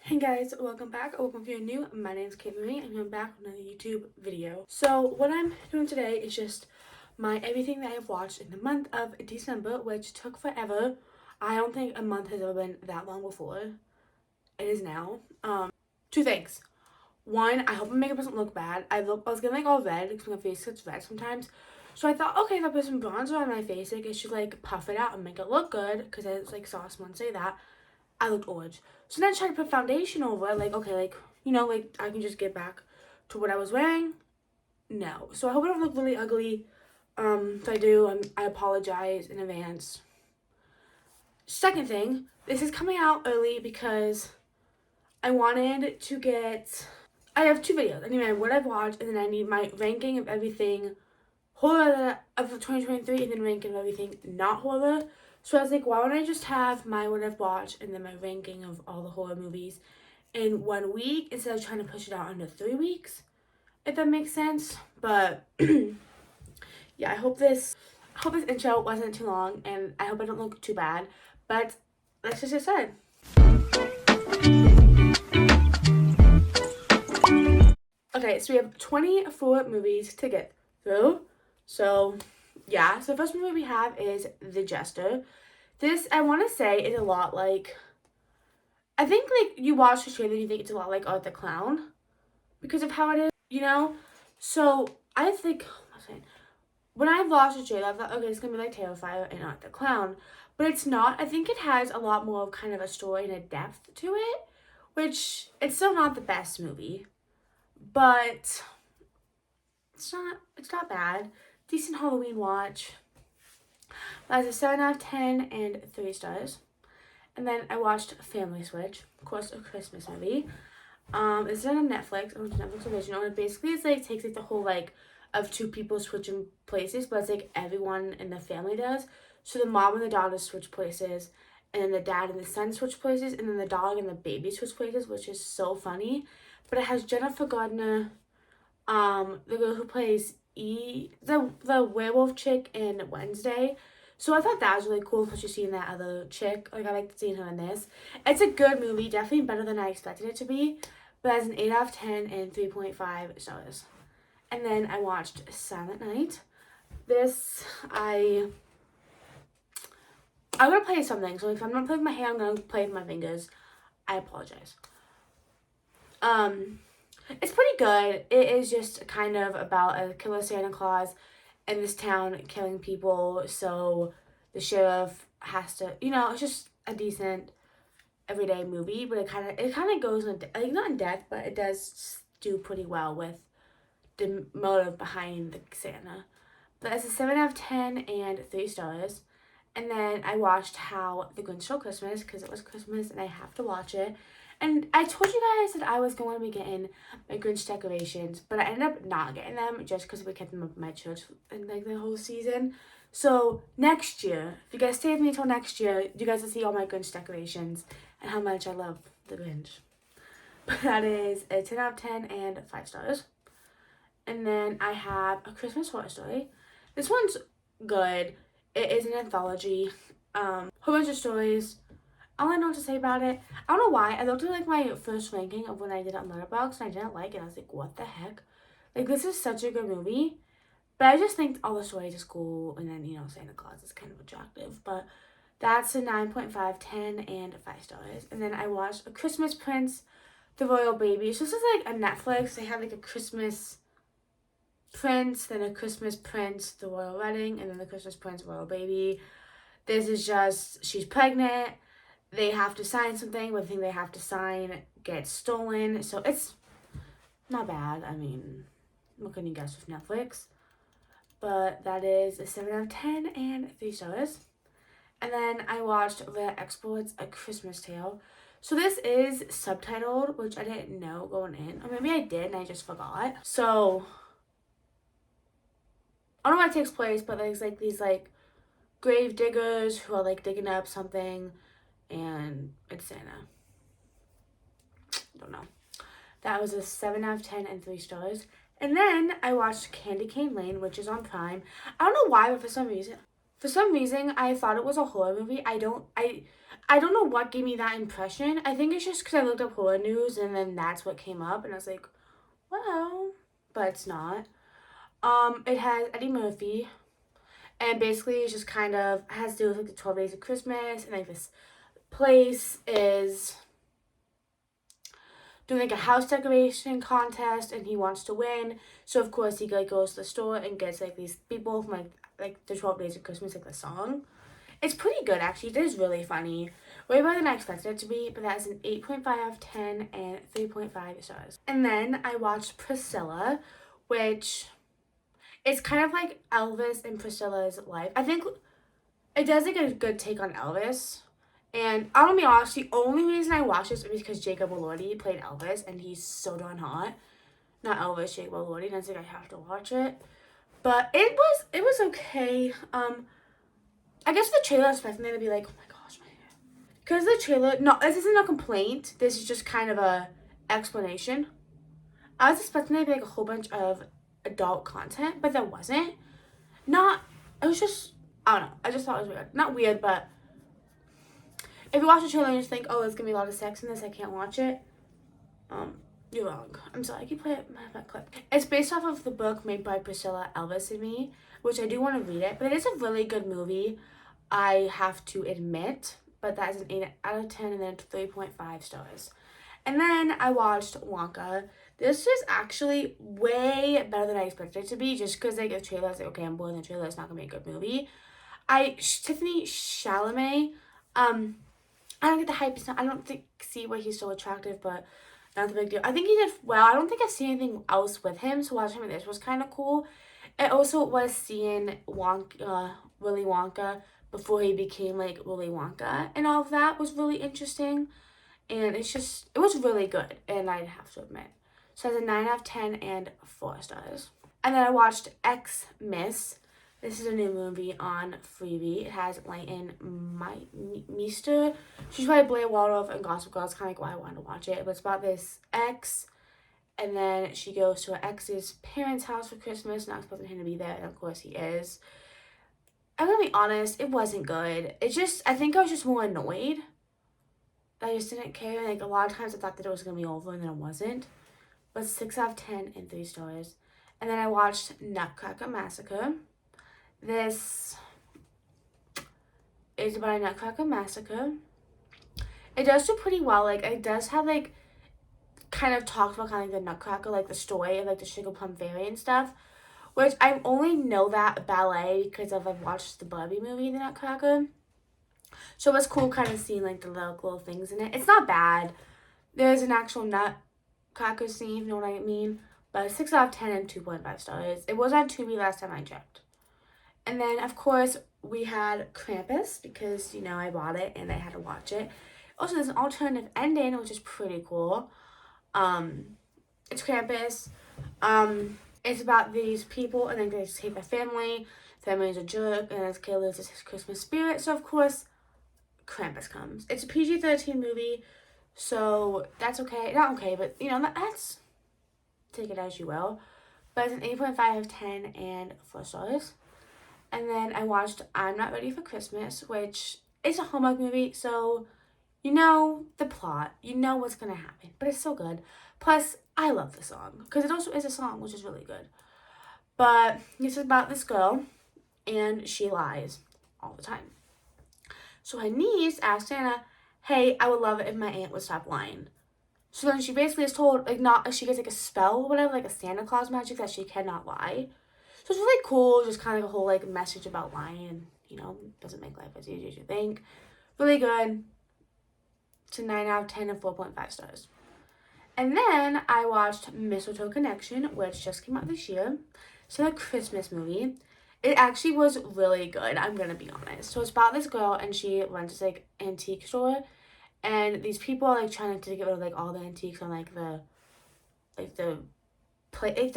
Hey guys, welcome back. Welcome if you're new. My name is Kate Marie and I'm back with another YouTube video. So what I'm doing today is just my everything that I've watched in the month of December, which took forever. I don't think a month has ever been that long before. It is now. Two things. One, I hope my makeup doesn't look bad. I was getting like all red because my face gets red sometimes. So I thought, okay, if I put some bronzer on my face, like it should like puff it out and make it look good because I like saw someone say that. I looked orange. So then I tried to put foundation over it, like, okay, like, like I can just get back to what I was wearing. No. So I hope I don't look really ugly. If I do, I apologize in advance. Second thing, this is coming out early because I wanted to get, I have two videos. I need my what I've watched, and then I need my ranking of everything horror of 2023, and then ranking of everything not horror. So I was like, why don't I just have my what I've watched and then my ranking of all the horror movies in 1 week instead of trying to push it out under 3 weeks, if that makes sense. But yeah, I hope this intro wasn't too long, and I hope I don't look too bad. But let's just get started. Okay, so we have 24 movies to get through. So yeah, so the first movie we have is The Jester. This, I want to say, is a lot like, I think like you watch the trailer and you think it's a lot like Art the Clown because of how it is. So I think, when I watched the trailer, I thought, okay, it's gonna be like Terrifier and Art the Clown, but it's not. I think it has a lot more of kind of a story and a depth to it, which it's still not the best movie, but it's not bad. Decent Halloween watch. That's a 7 out of 10 and 3 stars. And then I watched Family Switch, of course, a Christmas movie. It's on Netflix. It's a Netflix original. And basically, it's like takes like the whole like of two people switching places, but it's like everyone in the family does. So the mom and the daughter switch places, and then the dad and the son switch places, and then the dog and the baby switch places, which is so funny. But it has Jennifer Gardner, the girl who plays the werewolf chick in Wednesday. So I thought that was really cool, especially seeing that other chick. Like I liked seeing her in this. It's a good movie, definitely better than I expected it to be. But as an 8 out of 10 and 3.5 stars. And then I watched Silent Night. This I'm gonna play something. So if I'm not playing with my hand, I'm gonna play with my fingers. I apologize. It's pretty good. It is just kind of about a killer Santa Claus in this town killing people. So the sheriff has to, it's just a decent everyday movie, but it kind of goes in like not in depth, but it does do pretty well with the motive behind the Santa. But it's a 7 out of 10 and 3 stars. And then I watched How the Grinch Stole Christmas because it was Christmas and I have to watch it. And I told you guys that I was going to be getting my Grinch decorations, but I ended up not getting them just because we kept them up at my church in like the whole season. So next year, if you guys stay with me until next year, you guys will see all my Grinch decorations and how much I love the Grinch. But that is a 10 out of 10 and 5 stars. And then I have A Christmas Horror Story. This one's good. It is an anthology. Whole bunch of stories. I don't know what to say about it. I don't know why. I looked at like my first ranking of when I did it on Letterboxd and I didn't like it. I was like, what the heck? Like this is such a good movie. But I just think all the stories is cool, and then Santa Claus is kind of attractive. But that's a 9.5, 10, and 5 stars. And then I watched A Christmas Prince, The Royal Baby. So this is like a Netflix. They have like a Christmas Prince, then a Christmas Prince, The Royal Wedding, and then the Christmas Prince, Royal Baby. This is just, she's pregnant. They have to sign something, but the thing they have to sign gets stolen. So it's not bad. I mean, what can you guess with Netflix? But that is a 7 out of 10 and 3 stars. And then I watched The Exports, A Christmas Tale. So this is subtitled, which I didn't know going in. Or maybe I did and I just forgot. So I don't know where it takes place, but there's like these like grave diggers who are like digging up something, and it's Santa. Don't know. That was a 7 out of 10 and 3 stars. And then I watched Candy Cane Lane, which is on Prime. I don't know why, but for some reason I thought it was a horror movie. I I don't know what gave me that impression. I think it's just because I looked up horror news and then that's what came up, and I was like, well, but it's not. It has Eddie Murphy, and basically it's just kind of has to do with like the 12 days of Christmas, and like this place is doing like a house decoration contest, and he wants to win. So of course he like goes to the store and gets like these people from like the 12 days of Christmas, like the song. It's pretty good actually. It is really funny. Way better than I expected it to be, but that's an 8.5 out of 10 and 3.5 stars. And then I watched Priscilla, which it's kind of like Elvis and Priscilla's life. I think it does like a good take on Elvis. And I'm gonna be honest, the only reason I watched this was because Jacob Elordi played Elvis, and he's so darn hot. Not Elvis, Jacob Elordi. And I was like, I have to watch it. But it was okay. I guess the trailer I was expecting it to be like, oh my gosh, my hair. Because the trailer, no, this isn't a complaint. This is just kind of a explanation. I was expecting it to be like a whole bunch of adult content, but there wasn't. It was just, I don't know. I just thought it was weird. Not weird, but if you watch the trailer and you just think, oh, there's gonna be a lot of sex in this, I can't watch it. You're wrong. I'm sorry, I keep playing my clip. It's based off of the book made by Priscilla, Elvis and Me, which I do want to read it, but it is a really good movie, I have to admit. But that is an 8 out of 10 and then 3.5 stars. And then I watched Wonka. This is actually way better than I expected it to be, just because like the trailer, I was like, okay, I'm bored in the trailer, it's not gonna be a good movie. Tiffany Chalamet, I don't get the hype. I don't see why he's so attractive, but not the big deal. I think he did well. I don't think I've seen anything else with him, so watching him with this was kind of cool. It also was seeing Willy Wonka before he became like Willy Wonka, and all of that was really interesting. And it was really good, and I have to admit. So it's a 9 out of 10 and 4 stars. And then I watched Xmas. This is a new movie on Freevee. It has Leighton Meester. She's probably Blair Waldorf and Gossip Girl. It's kind of like why I wanted to watch it. But it's about this ex, and then she goes to her ex's parents' house for Christmas, not expecting him to be there, and of course he is. I'm gonna be honest, it wasn't good. I think I was just more annoyed. I just didn't care. Like, a lot of times I thought that it was gonna be over, and then it wasn't. But 6 out of 10 and 3 stars. And then I watched Nutcracker Massacre. This is about a Nutcracker Massacre. It does do pretty well. Like, it does have, like, kind of talks about kind of like the Nutcracker, like, the story of, like, the Sugar Plum Fairy and stuff. Which I only know that ballet because I've watched the Barbie movie, The Nutcracker. So it was cool kind of seeing, like, the little things in it. It's not bad. There's an actual Nutcracker scene, you know what I mean? But 6 out of 10 and 2.5 stars. It was on Tubi last time I checked. And then, of course, we had Krampus because, I bought it and I had to watch it. Also, there's an alternative ending, which is pretty cool. It's Krampus. It's about these people, and then they just hate their family. Family's a jerk, and this kid loses his Christmas spirit. So, of course, Krampus comes. It's a PG-13 movie, so that's okay. Not okay, but, that's... Take it as you will. But it's an 8.5 out of 10 and 4 stars. And then I watched I'm Not Ready for Christmas, which is a Hallmark movie, so you know the plot. You know what's going to happen. But it's so good. Plus, I love the song, because it also is a song, which is really good. But this is about this girl, and she lies all the time. So her niece asked Santa, hey, I would love it if my aunt would stop lying. So then she basically is told, she gets, like, a spell or whatever, like a Santa Claus magic that she cannot lie. So it's really cool, just kind of like a whole, like, message about lying, doesn't make life as easy as you think. Really good. It's a 9 out of 10 and 4.5 stars. And then I watched Mistletoe Connection, which just came out this year. It's a Christmas movie. It actually was really good, I'm gonna be honest. So it's about this girl, and she runs this, like, antique store. And these people are, like, trying to get rid of, like, all the antiques on, like, the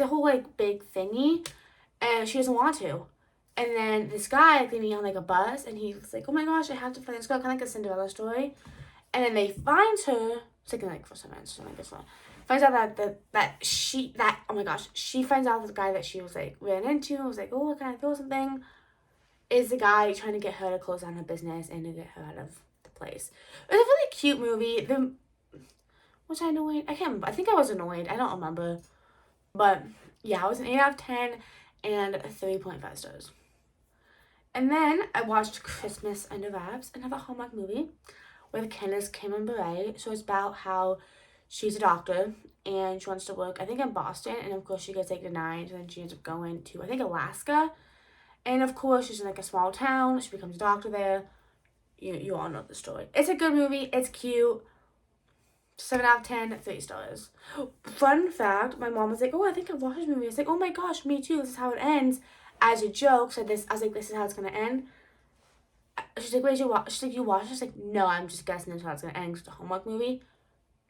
whole, like, big thingy. And she doesn't want to. And then this guy, like, they meet on, like, a bus, and he's like, oh my gosh, I have to find this girl, kind of like a Cinderella story. And then they find her, it's like for some minutes, something like this one. Finds out she finds out the guy that she was, like, ran into, was like, oh, can I feel something? Is the guy trying to get her to close down her business and to get her out of the place. It was a really cute movie. Was I annoyed? I can't remember. I think I was annoyed. I don't remember. But yeah, I was an 8 out of 10 and 3.5 stars. And then I watched Christmas Under Wraps, another Hallmark movie with Candace Cameron Bure. So it's about how she's a doctor and she wants to work, I think, in Boston. And of course, she gets like denied. And then she ends up going to, I think, Alaska. And of course, she's in like a small town. She becomes a doctor there. You all know the story. It's a good movie. It's cute. 7 out of 10, 3 stars. Fun fact, my mom was like, oh, I think I've watched this movie. I was like, oh my gosh, me too. This is how it ends. As a joke. So I was like, this is how it's going to end. She's like, wait, you watch? She's like, you watched? She's like, no, I'm just guessing this is how it's going to end. It's a Hallmark movie.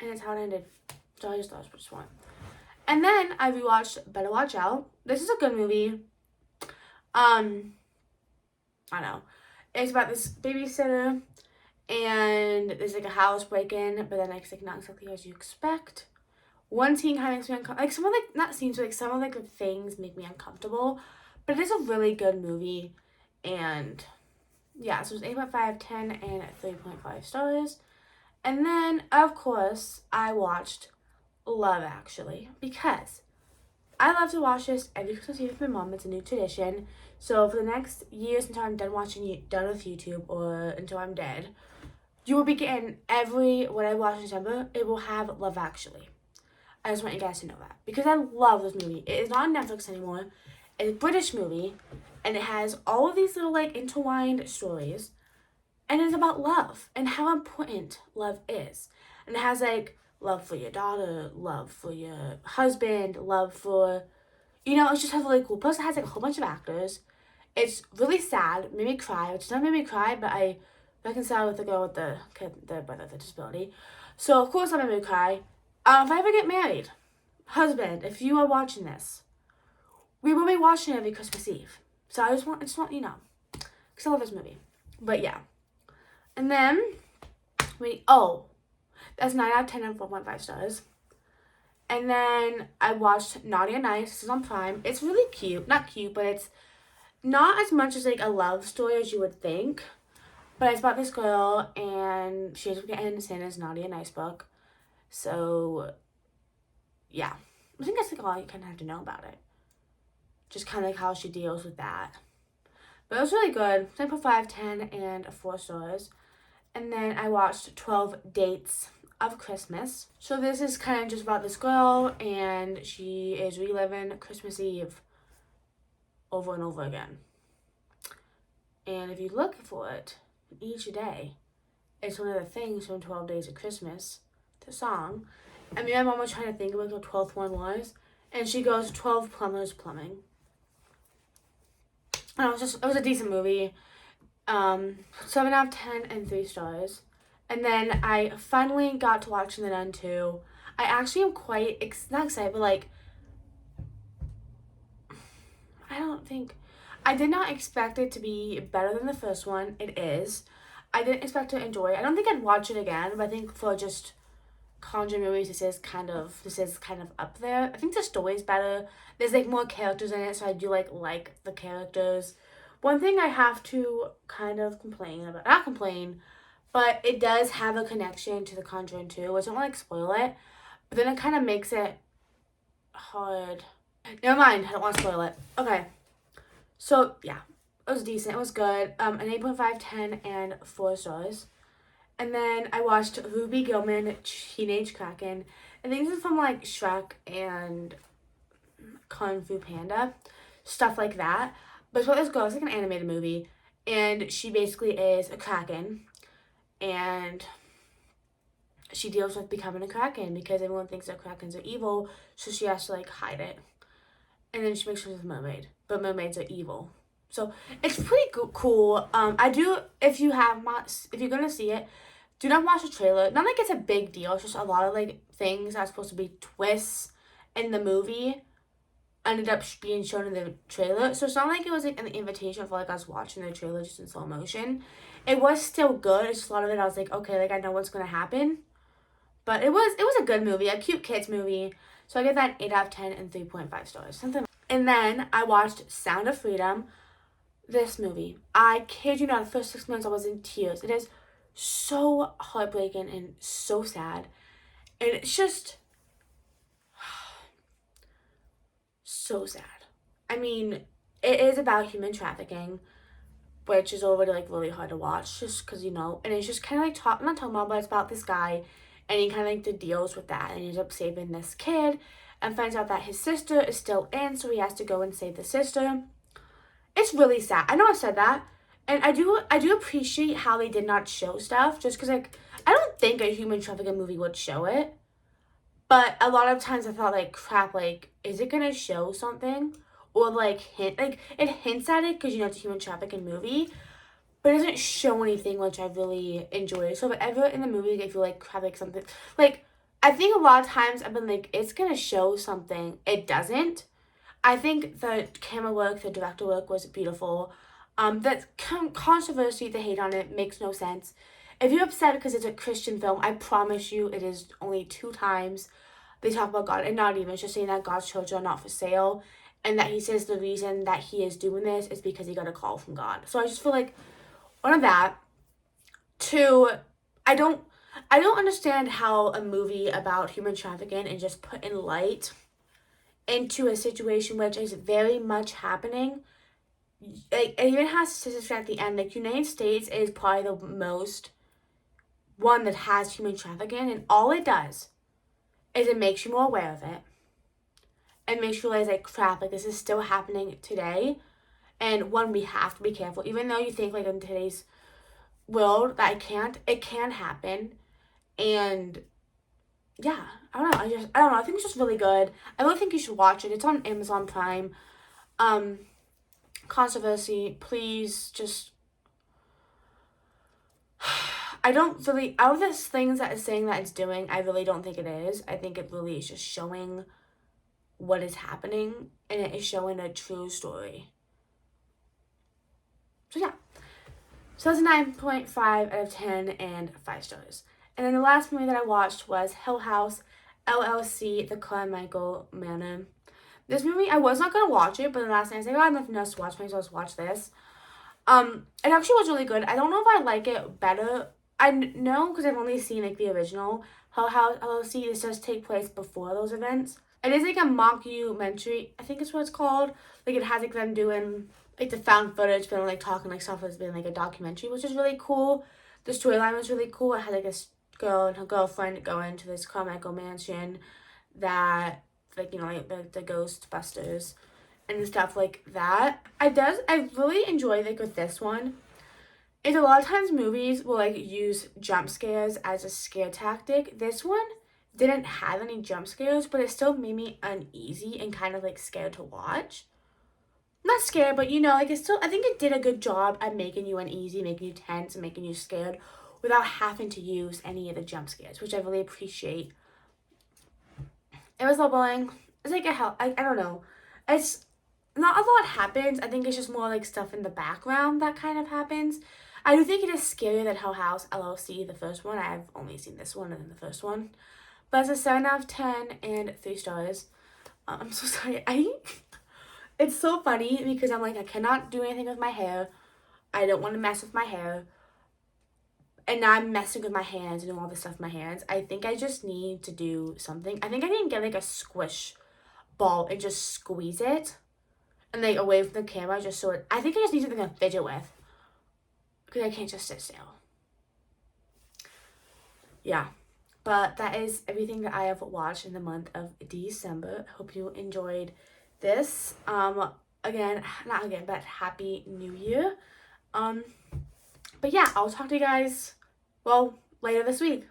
And that's how it ended. So I just thought it was fun. And then I rewatched Better Watch Out. This is a good movie. I don't know. It's about this babysitter. And there's like a house break-in, but then it's like not exactly as you expect. One scene kind of makes me uncomfortable. Like some of like not scenes, but like some of like the things make me uncomfortable. But it is a really good movie, and yeah, so it's 8.5, 10, and 3.5 stars. And then of course I watched Love Actually because I love to watch this every Christmas Eve with my mom. It's a new tradition. So for the next years until I'm done with YouTube or until I'm dead, you will be getting what I watch in December, it will have Love Actually. I just want you guys to know that. Because I love this movie. It is not on Netflix anymore. It's a British movie. And it has all of these little, like, intertwined stories. And it's about love. And how important love is. And it has, like, love for your daughter. Love for your husband. Love for... it just has really cool. Plus, it has, like, a whole bunch of actors. It's really sad. It made me cry. Which not made me cry, but I... reconcile with the girl with the brother with the disability. So, of course, I'm going to cry. If I ever get married, husband, if you are watching this, we will be watching every Christmas Eve. So, I just want you know. Because I love this movie. But, yeah. And then, that's 9 out of 10 and 4.5 stars. And then I watched Naughty and Nice. This is on Prime. It's really cute. Not cute, but it's not as much as, like, a love story as you would think. But it's about this girl, and she ends up getting Santa's Naughty and Nice book. So, yeah. I think that's like all you kind of have to know about it. Just kind of like how she deals with that. But it was really good. 9.5, 10, and 4 stars. And then I watched 12 Dates of Christmas. So this is kind of just about this girl, and she is reliving Christmas Eve over and over again. And if you look for it, each day, it's one of the things from 12 Days of Christmas, the song. And me and my mom were trying to think of what the 12th one was. And she goes, 12 Plumbers Plumbing. And it was a decent movie. 7 out of 10 and 3 stars. And then I finally got to watch The Nun 2. I actually am quite, not excited, but like, I did not expect it to be better than the first one. It is. I didn't expect to enjoy it. I don't think I'd watch it again, but I think for just Conjuring movies, this is kind of up there. I think the story's better. There's like more characters in it, so I do like the characters. One thing I have to kind of not complain, but it does have a connection to The Conjuring 2, which I don't want to spoil it, but then it kind of makes it hard. Never mind, I don't want to spoil it. Okay. So, yeah, it was decent. It was good. An 8.5, 10, and 4 stars. And then I watched Ruby Gillman, Teenage Kraken. I think this is from, like, Shrek and Kung Fu Panda. Stuff like that. But it's about this girl. It's like an animated movie. And she basically is a Kraken. And she deals with becoming a Kraken because everyone thinks that Krakens are evil. So she has to, like, hide it. And then she makes friends with a mermaid. But mermaids are evil. So, it's pretty cool. If you're gonna see it, do not watch the trailer. Not like it's a big deal. It's just a lot of, like, things that are supposed to be twists in the movie ended up being shown in the trailer. So, it's not like it was, like, an invitation for, like, us watching the trailer just in slow motion. It was still good. It's just a lot of it I was like, okay, like, I know what's gonna happen. But it was a good movie. A cute kids movie. So, I give that 8 out of 10 and 3.5 stars. And then I watched Sound of Freedom. This movie, I kid you not, the first 6 months I was in tears. It is so heartbreaking and so sad. And it's just so sad. I mean, it is about human trafficking, which is already like really hard to watch just because, and it's just kind of like not talking about, but it's about this guy and he kind of like deals with that and he ends up saving this kid and finds out that his sister is still in, so he has to go and save the sister. It's really sad. I know I said that, and I do appreciate how they did not show stuff just because like I don't think a human trafficking movie would show it, but a lot of times I thought like crap, like is it gonna show something or like hint like it hints at it because it's a human trafficking movie, but it doesn't show anything, which I really enjoy. So whenever in the movie I feel like crap, like something like I think a lot of times I've been like it's gonna show something, it doesn't. I think the camera work, the director work was beautiful. That controversy, the hate on it makes no sense. If you're upset because it's a Christian film, I promise you it is only 2 times they talk about God, and not even, it's just saying that God's children are not for sale, and that he says the reason that he is doing this is because he got a call from God. So I just feel like one of that. Two, I don't I don't understand how a movie about human trafficking and just put in light into a situation which is very much happening. Like, it even has statistics at the end. Like, United States is probably the most one that has human trafficking, and all it does is it makes you more aware of it and makes you realize, like, crap, like, this is still happening today. And one, we have to be careful. Even though you think, like, in today's world that it can happen. And yeah, I don't know. I don't know. I think it's just really good. I really think you should watch it. It's on Amazon Prime. Um, Controversy, please just. I don't really, out of this things that it's saying that it's doing, I really don't think it is. I think it really is just showing what is happening, and it is showing a true story. So yeah. So that's a 9.5 out of 10 and 5 stars. And then the last movie that I watched was Hill House, LLC, The Carmichael Manor. This movie, I was not going to watch it, but the last night I was like, oh, I have nothing else to watch, maybe I'll just watch this. It actually was really good. I don't know if I like it better. I know because I've only seen like the original Hill House, LLC. This does take place before those events. It is like a mockumentary, I think is what it's called. Like it has like them doing like the found footage, but like talking like stuff as being like a documentary, which is really cool. The storyline was really cool. It had like this girl and her girlfriend go into this Carmichael mansion that like like the Ghostbusters and stuff like that. I really enjoy like with this one. Is a lot of times movies will like use jump scares as a scare tactic. This one didn't have any jump scares, but it still made me uneasy and kind of like scared to watch. Not scared, but like it's still, I think it did a good job at making you uneasy, making you tense, and making you scared without having to use any of the jump scares, which I really appreciate. It was leveling. It's like I don't know. It's not a lot happens. I think it's just more like stuff in the background that kind of happens. I do think it is scarier than Hill House LLC, the first one. I've only seen this one and then the first one. But it's a 7 out of 10 and 3 stars. I'm so sorry. It's so funny because I'm like, I cannot do anything with my hair. I don't want to mess with my hair. And now I'm messing with my hands and doing all this stuff with my hands. I think I just need to do something. I think I need to get like a squish ball and just squeeze it. And like away from the camera just so I think I just need something to fidget with. Because I can't just sit still. Yeah. But that is everything that I have watched in the month of December. I hope you enjoyed this. Again, not again, but Happy New Year. But yeah, I'll talk to you guys, well, later this week.